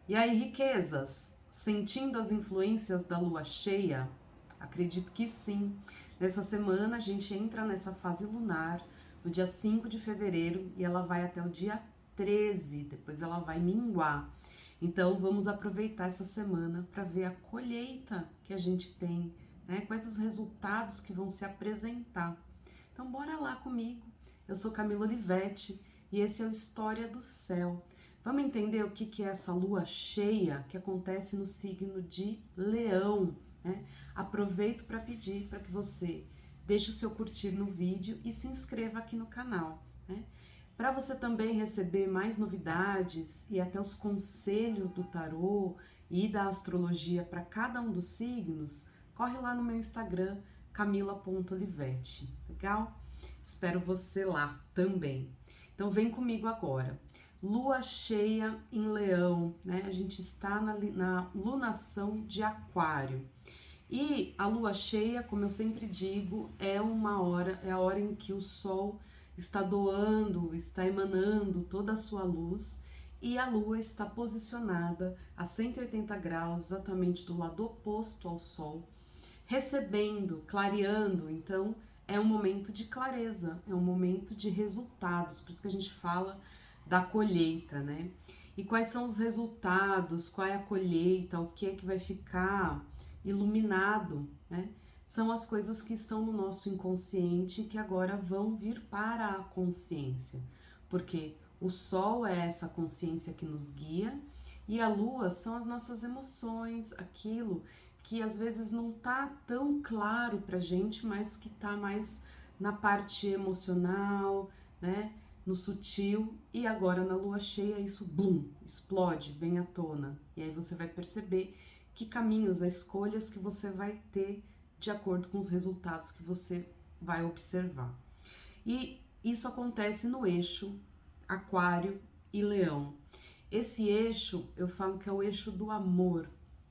E aí, riquezas, sentindo as influências da lua cheia? Acredito que sim. Nessa semana a gente entra nessa fase lunar no dia 5 de fevereiro e ela vai até o dia 13, depois ela vai minguar. Então vamos aproveitar essa semana para ver a colheita que a gente tem, né? Quais os resultados que vão se apresentar. Então bora lá comigo. Eu sou Camila Olivetti e esse é o História do Céu. Vamos entender o que é essa lua cheia que acontece no signo de Leão, né? Aproveito para pedir para que você deixe o seu curtir no vídeo e se inscreva aqui no canal, né? Para você também receber mais novidades e até os conselhos do tarô e da astrologia para cada um dos signos, corre lá no meu Instagram, camila.olivetti, legal? Espero você lá também. Então vem comigo agora. Lua cheia em Leão, né? A gente está na lunação de Aquário. E a lua cheia, como eu sempre digo, é a hora em que o sol está doando, está emanando toda a sua luz e a lua está posicionada a 180 graus, exatamente do lado oposto ao sol, recebendo, clareando. Então é um momento de clareza, é um momento de resultados, por isso que a gente fala da colheita, né? E quais são os resultados, qual é a colheita, o que é que vai ficar iluminado, né? São as coisas que estão no nosso inconsciente que agora vão vir para a consciência, porque o sol é essa consciência que nos guia e a lua são as nossas emoções, aquilo que às vezes não tá tão claro pra gente, mas que tá mais na parte emocional, né? No sutil, e agora na lua cheia isso, bum, explode, vem à tona. E aí você vai perceber que caminhos, as escolhas que você vai ter de acordo com os resultados que você vai observar. E isso acontece no eixo Aquário e Leão. Esse eixo, eu falo que é o eixo do amor,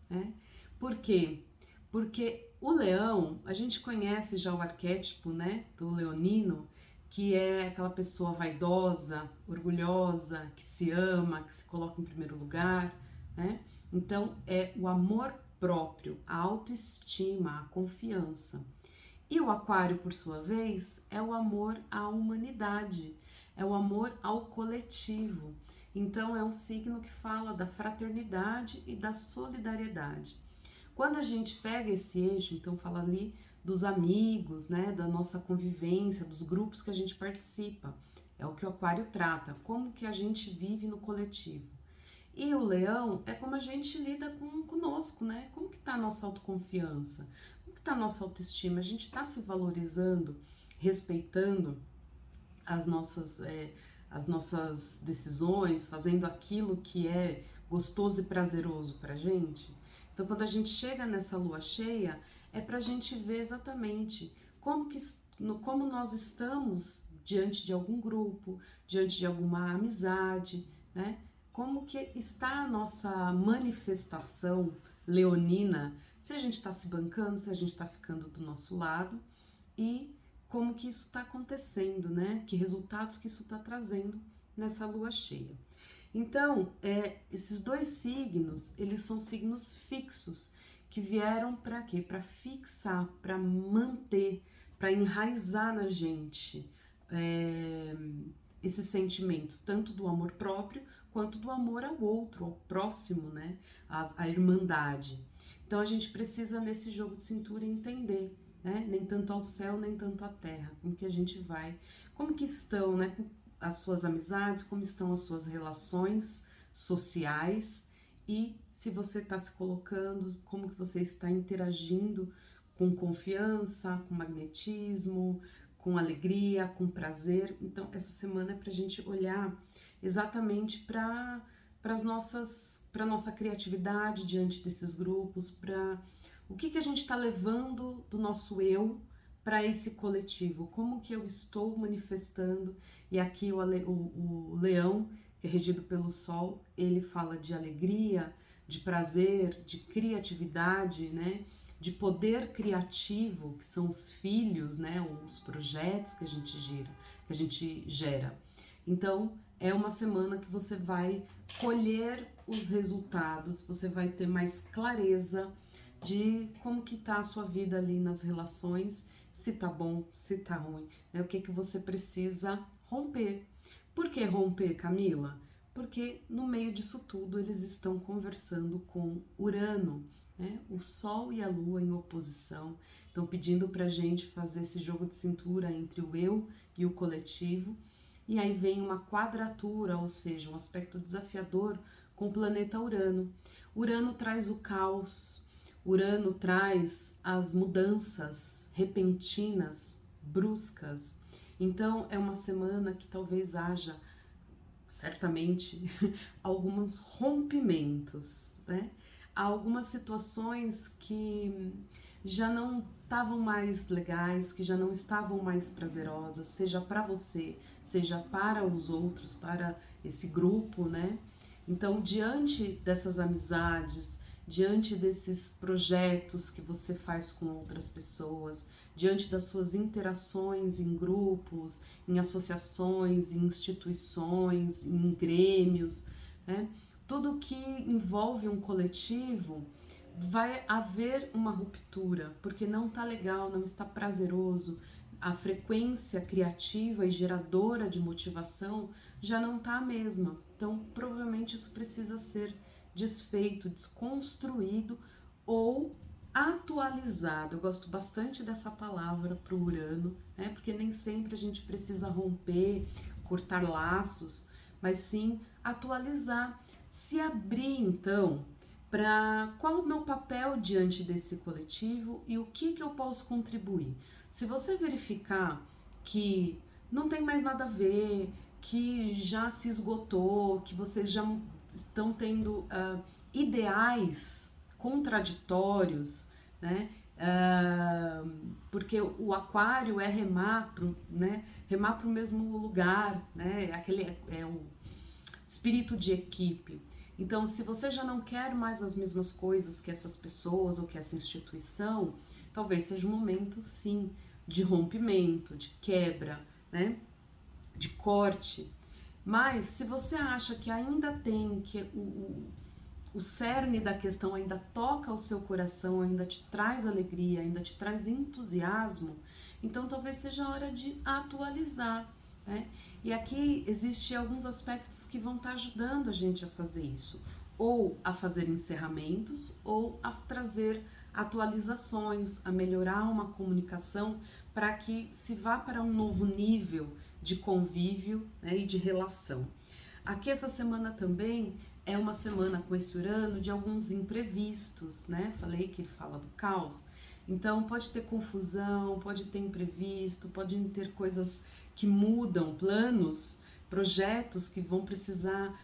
né? Por quê? Porque o leão, a gente conhece já o arquétipo, né, do leonino, que é aquela pessoa vaidosa, orgulhosa, que se ama, que se coloca em primeiro lugar, né? Então é o amor próprio, a autoestima, a confiança. E o aquário, por sua vez, é o amor à humanidade, é o amor ao coletivo. Então é um signo que fala da fraternidade e da solidariedade. Quando a gente pega esse eixo, então fala ali dos amigos, né, da nossa convivência, dos grupos que a gente participa. É o que o aquário trata, como que a gente vive no coletivo. E o leão é como a gente lida conosco, né? Como que tá a nossa autoconfiança? Como que tá a nossa autoestima? A gente tá se valorizando, respeitando as as nossas decisões, fazendo aquilo que é gostoso e prazeroso pra gente? Então, quando a gente chega nessa lua cheia, é pra gente ver exatamente como nós estamos diante de algum grupo, diante de alguma amizade, né? Como que está a nossa manifestação leonina, se a gente está se bancando, se a gente está ficando do nosso lado e como que isso está acontecendo, né? Que resultados que isso está trazendo nessa lua cheia. Então, esses dois signos, eles são signos fixos que vieram para quê? Para fixar, para manter, para enraizar na gente esses sentimentos, tanto do amor próprio quanto do amor ao outro, ao próximo, né? A irmandade. Então a gente precisa nesse jogo de cintura entender, né? Nem tanto ao céu, nem tanto à terra. Como que a gente vai, como que estão, né? As suas amizades, como estão as suas relações sociais e se você está se colocando, como que você está interagindo com confiança, com magnetismo, com alegria, com prazer. Então, essa semana é para a gente olhar exatamente para para nossa criatividade diante desses grupos, para o que a gente está levando do nosso eu para esse coletivo, como que eu estou manifestando. E aqui o leão, que é regido pelo sol, ele fala de alegria, de prazer, de criatividade, né? De poder criativo, que são os filhos, né? Os projetos que a gente gera. Então, é uma semana que você vai colher os resultados, você vai ter mais clareza de como que tá a sua vida ali nas relações, se tá bom, se tá ruim, né? O que que você precisa romper. Por que romper, Camila? Porque no meio disso tudo eles estão conversando com Urano, né? O Sol e a Lua em oposição, estão pedindo pra gente fazer esse jogo de cintura entre o eu e o coletivo. E aí vem uma quadratura, ou seja, um aspecto desafiador com o planeta Urano. Urano traz o caos, Urano traz as mudanças repentinas, bruscas. Então é uma semana que talvez haja, certamente, alguns rompimentos, né? Há algumas situações que já não estavam mais legais, que já não estavam mais prazerosas, seja para você, seja para os outros, para esse grupo, né? Então, diante dessas amizades, diante desses projetos que você faz com outras pessoas, diante das suas interações em grupos, em associações, em instituições, em grêmios, né? Tudo que envolve um coletivo, vai haver uma ruptura, porque não está legal, não está prazeroso, a frequência criativa e geradora de motivação já não está a mesma. Então, provavelmente isso precisa ser desfeito, desconstruído ou atualizado. Eu gosto bastante dessa palavra para o Urano, né? Porque nem sempre a gente precisa romper, cortar laços, mas sim atualizar, se abrir então para qual o meu papel diante desse coletivo e o que eu posso contribuir. Se você verificar que não tem mais nada a ver, que já se esgotou, que vocês já estão tendo ideais contraditórios, né? Porque o aquário é remar pro, né? Remar para o mesmo lugar, né? Aquele é o espírito de equipe. Então, se você já não quer mais as mesmas coisas que essas pessoas ou que essa instituição, talvez seja um momento, sim, de rompimento, de quebra, né? De corte. Mas se você acha que ainda tem, que o cerne da questão ainda toca o seu coração, ainda te traz alegria, ainda te traz entusiasmo, então talvez seja a hora de atualizar, né? E aqui existem alguns aspectos que vão estar ajudando a gente a fazer isso, ou a fazer encerramentos, ou a trazer atualizações, a melhorar uma comunicação para que se vá para um novo nível de convívio, né, e de relação. Aqui essa semana também é uma semana com esse Urano de alguns imprevistos, né? Falei que ele fala do caos. Então pode ter confusão, pode ter imprevisto, pode ter coisas que mudam, planos, projetos que vão precisar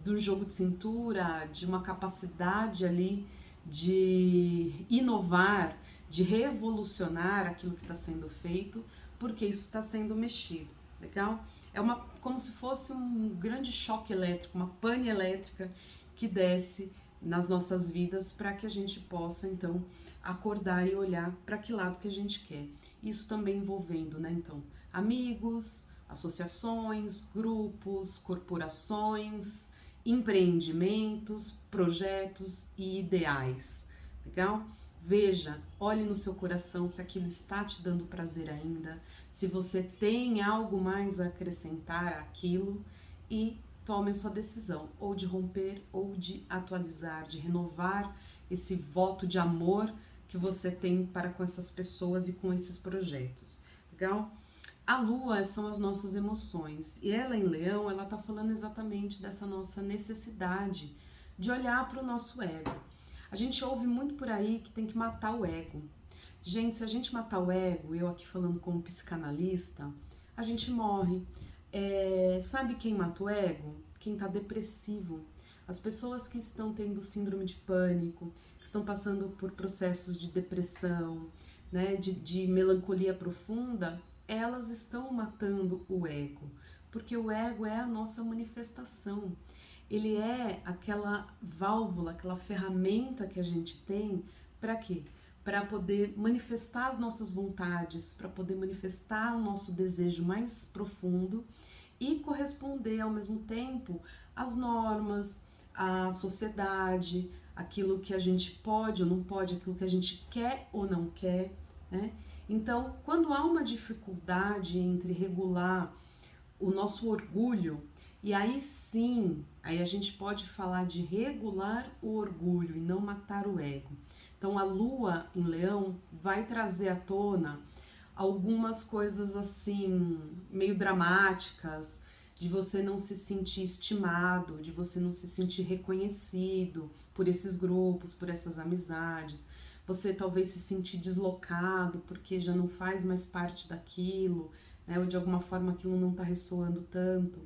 do jogo de cintura, de uma capacidade ali de inovar, de revolucionar aquilo que está sendo feito, porque isso está sendo mexido, legal? É como se fosse um grande choque elétrico, uma pane elétrica que desce nas nossas vidas para que a gente possa então acordar e olhar para que lado que a gente quer. Isso também envolvendo, né, então, amigos, associações, grupos, corporações, empreendimentos, projetos e ideais. Legal? Veja, olhe no seu coração se aquilo está te dando prazer ainda, se você tem algo mais a acrescentar àquilo e tome a sua decisão, ou de romper, ou de atualizar, de renovar esse voto de amor que você tem para com essas pessoas e com esses projetos. Legal? A Lua são as nossas emoções e ela em Leão, ela está falando exatamente dessa nossa necessidade de olhar para o nosso ego. A gente ouve muito por aí que tem que matar o ego. Gente, se a gente matar o ego, eu aqui falando como psicanalista, a gente morre. Sabe quem mata o ego? Quem está depressivo. As pessoas que estão tendo síndrome de pânico, que estão passando por processos de depressão, né, de melancolia profunda, elas estão matando o ego, porque o ego é a nossa manifestação. Ele é aquela válvula, aquela ferramenta que a gente tem para quê? Para poder manifestar as nossas vontades, para poder manifestar o nosso desejo mais profundo e corresponder ao mesmo tempo às normas, à sociedade, aquilo que a gente pode ou não pode, aquilo que a gente quer ou não quer, né? Então, quando há uma dificuldade entre regular o nosso orgulho, e aí sim, aí a gente pode falar de regular o orgulho e não matar o ego. Então a lua em Leão vai trazer à tona algumas coisas assim, meio dramáticas, de você não se sentir estimado, de você não se sentir reconhecido por esses grupos, por essas amizades, você talvez se sentir deslocado porque já não faz mais parte daquilo, né, ou de alguma forma aquilo não está ressoando tanto.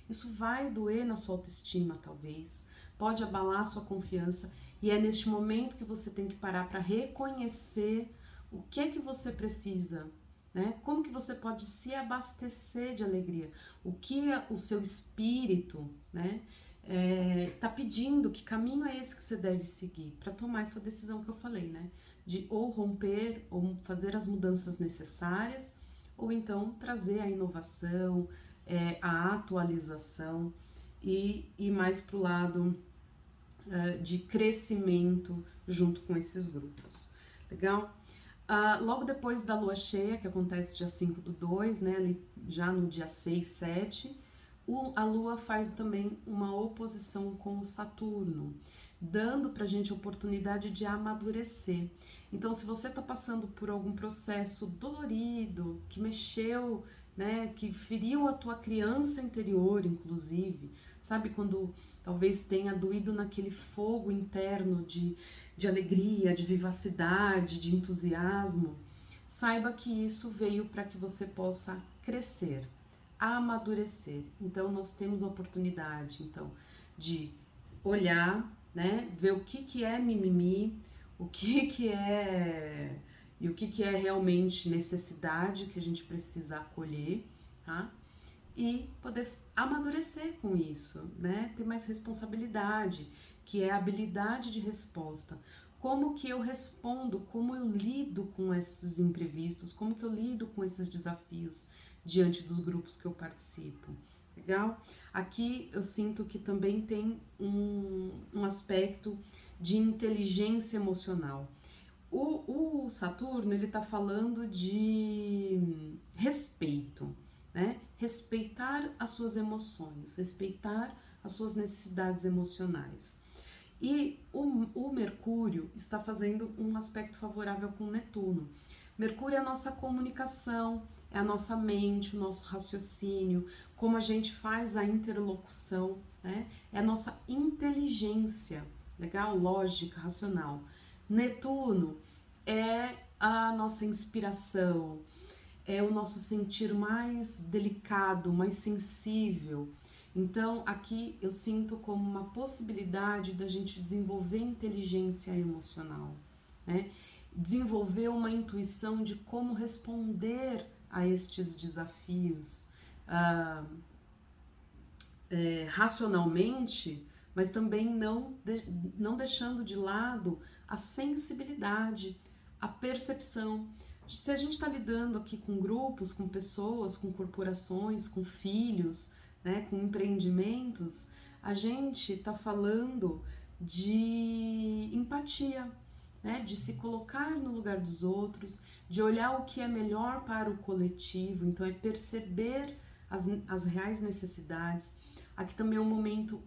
Isso vai doer na sua autoestima, talvez, pode abalar a sua confiança, e é neste momento que você tem que parar para reconhecer o que é que você precisa, né? Como que você pode se abastecer de alegria, o que o seu espírito, né, tá pedindo, que caminho é esse que você deve seguir para tomar essa decisão que eu falei, né? De ou romper, ou fazer as mudanças necessárias, ou então trazer a inovação, a atualização e mais para o lado de crescimento junto com esses grupos. Legal? Logo depois da lua cheia, que acontece dia 5/2, né, ali já no dia 6, 7, a lua faz também uma oposição com o Saturno, dando pra gente a oportunidade de amadurecer. Então, se você está passando por algum processo dolorido, que mexeu, né, que feriu a tua criança interior, inclusive, sabe, quando talvez tenha doído naquele fogo interno de alegria, de vivacidade, de entusiasmo, saiba que isso veio para que você possa crescer, amadurecer. Então nós temos a oportunidade, então, de olhar, né, ver o que é mimimi, o que é e o que é realmente necessidade que a gente precisa acolher, tá? E poder amadurecer com isso, né? Ter mais responsabilidade, que é a habilidade de resposta. Como que eu respondo, como eu lido com esses imprevistos, como que eu lido com esses desafios diante dos grupos que eu participo. Legal? Aqui eu sinto que também tem um aspecto de inteligência emocional. O Saturno, ele tá falando de respeito, né? Respeitar as suas emoções, respeitar as suas necessidades emocionais. E o Mercúrio está fazendo um aspecto favorável com Netuno. Mercúrio é a nossa comunicação, é a nossa mente, o nosso raciocínio, como a gente faz a interlocução, né? É a nossa inteligência, legal? Lógica, racional. Netuno é a nossa inspiração, é o nosso sentir mais delicado, mais sensível. Então, aqui eu sinto como uma possibilidade da gente desenvolver inteligência emocional, né? Desenvolver uma intuição de como responder a estes desafios racionalmente, mas também não deixando de lado a sensibilidade, a percepção. Se a gente está lidando aqui com grupos, com pessoas, com corporações, com filhos, né, com empreendimentos, a gente está falando de empatia, né, de se colocar no lugar dos outros, de olhar o que é melhor para o coletivo, então é perceber as reais necessidades. Aqui também é um momento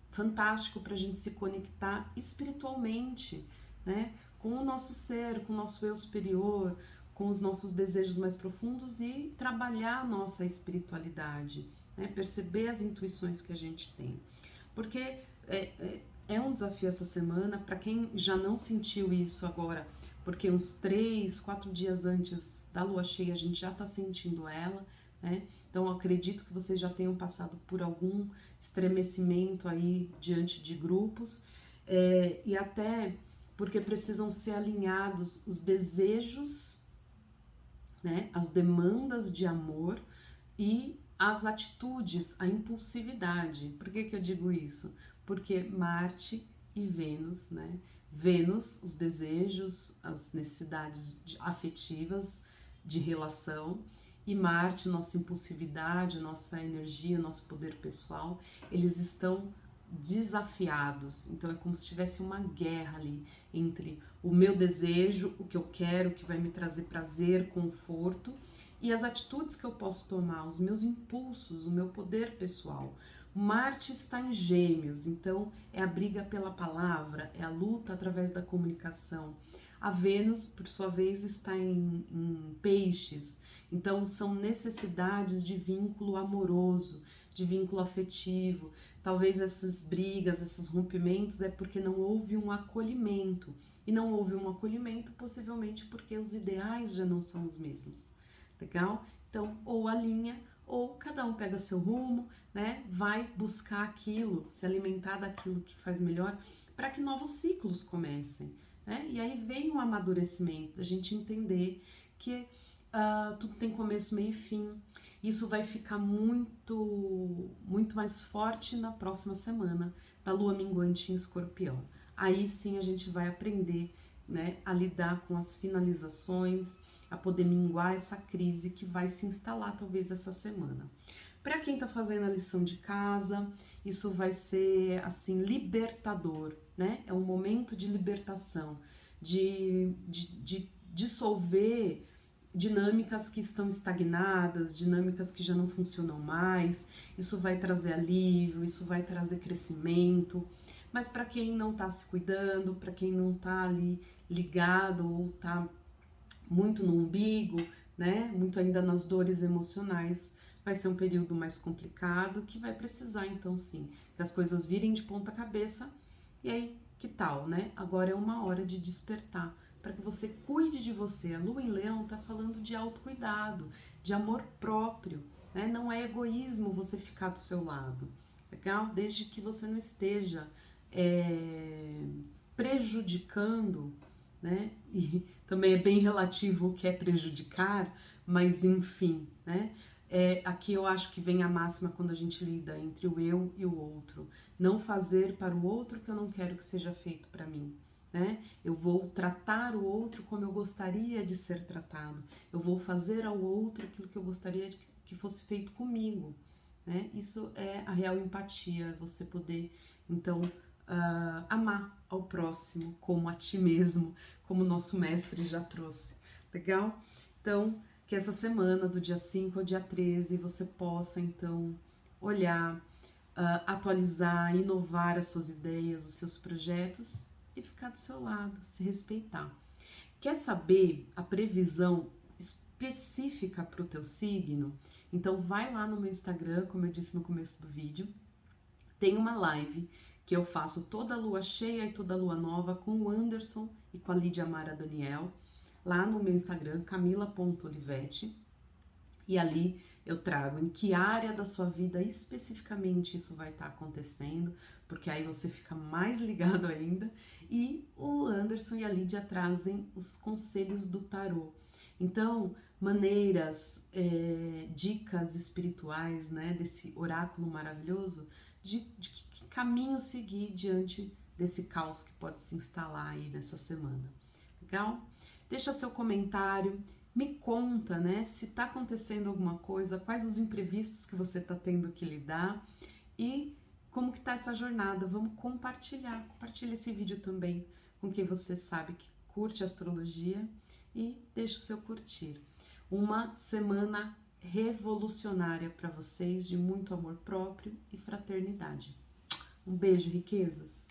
fantástico para a gente se conectar espiritualmente, né, com o nosso ser, com o nosso eu superior, com os nossos desejos mais profundos e trabalhar a nossa espiritualidade, né, perceber as intuições que a gente tem. Porque é um desafio essa semana, para quem já não sentiu isso agora, porque uns 3, 4 dias antes da lua cheia a gente já está sentindo ela, né? Então eu acredito que vocês já tenham passado por algum estremecimento aí diante de grupos, e até porque precisam ser alinhados os desejos, né, as demandas de amor e as atitudes, a impulsividade. Por que eu digo isso? Porque Marte e Vênus, né? Vênus, os desejos, as necessidades afetivas de relação, e Marte, nossa impulsividade, nossa energia, nosso poder pessoal, eles estão desafiados. Então é como se tivesse uma guerra ali entre o meu desejo, o que eu quero, o que vai me trazer prazer, conforto, e as atitudes que eu posso tomar, os meus impulsos, o meu poder pessoal. Marte está em Gêmeos, então é a briga pela palavra, é a luta através da comunicação. A Vênus, por sua vez, está em Peixes, então são necessidades de vínculo amoroso, de vínculo afetivo. Talvez essas brigas, esses rompimentos é porque não houve um acolhimento. E não houve um acolhimento possivelmente porque os ideais já não são os mesmos. Legal? Então, ou alinha, ou cada um pega seu rumo, né? Vai buscar aquilo, se alimentar daquilo que faz melhor, para que novos ciclos comecem, né? E aí vem o amadurecimento, da gente entender que tudo tem começo, meio e fim. Isso vai ficar muito mais forte na próxima semana, da lua minguante em Escorpião. Aí sim a gente vai aprender, né, a lidar com as finalizações, a poder minguar essa crise que vai se instalar talvez essa semana. Para quem está fazendo a lição de casa, isso vai ser assim libertador, né? É um momento de libertação, de dissolver dinâmicas que estão estagnadas, dinâmicas que já não funcionam mais. Isso vai trazer alívio, isso vai trazer crescimento. Mas para quem não está se cuidando, para quem não está ali ligado ou está muito no umbigo, né? Muito ainda nas dores emocionais, vai ser um período mais complicado que vai precisar, então, sim, que as coisas virem de ponta cabeça. E aí, que tal, né? Agora é uma hora de despertar para que você cuide de você. A Lua em Leão está falando de autocuidado, de amor próprio, né? Não é egoísmo você ficar do seu lado, legal? Desde que você não esteja prejudicando, né? E também é bem relativo o que é prejudicar, mas enfim, né? Aqui eu acho que vem a máxima quando a gente lida entre o eu e o outro. Não fazer para o outro o que eu não quero que seja feito para mim, né? Eu vou tratar o outro como eu gostaria de ser tratado. Eu vou fazer ao outro aquilo que eu gostaria de que fosse feito comigo, né? Isso é a real empatia, você poder, então, amar ao próximo como a ti mesmo, como o nosso mestre já trouxe. Legal? Então, que essa semana, do dia 5 ao dia 13, você possa, então, olhar, atualizar, inovar as suas ideias, os seus projetos e ficar do seu lado, se respeitar. Quer saber a previsão específica para o teu signo? Então, vai lá no meu Instagram, como eu disse no começo do vídeo, tem uma live que eu faço toda a lua cheia e toda a lua nova com o Anderson e com a Lídia Mara Daniel, lá no meu Instagram, camila.olivete, e ali eu trago em que área da sua vida especificamente isso vai estar acontecendo, porque aí você fica mais ligado ainda, e o Anderson e a Lídia trazem os conselhos do tarô. Então, maneiras, dicas espirituais, né, desse oráculo maravilhoso, de que caminho seguir diante desse caos que pode se instalar aí nessa semana. Legal? Deixa seu comentário, me conta, né, se tá acontecendo alguma coisa, quais os imprevistos que você tá tendo que lidar e como que tá essa jornada. Vamos compartilhar. Compartilha esse vídeo também com quem você sabe que curte astrologia e deixa o seu curtir. Uma semana revolucionária para vocês, de muito amor próprio e fraternidade. Um beijo, riquezas!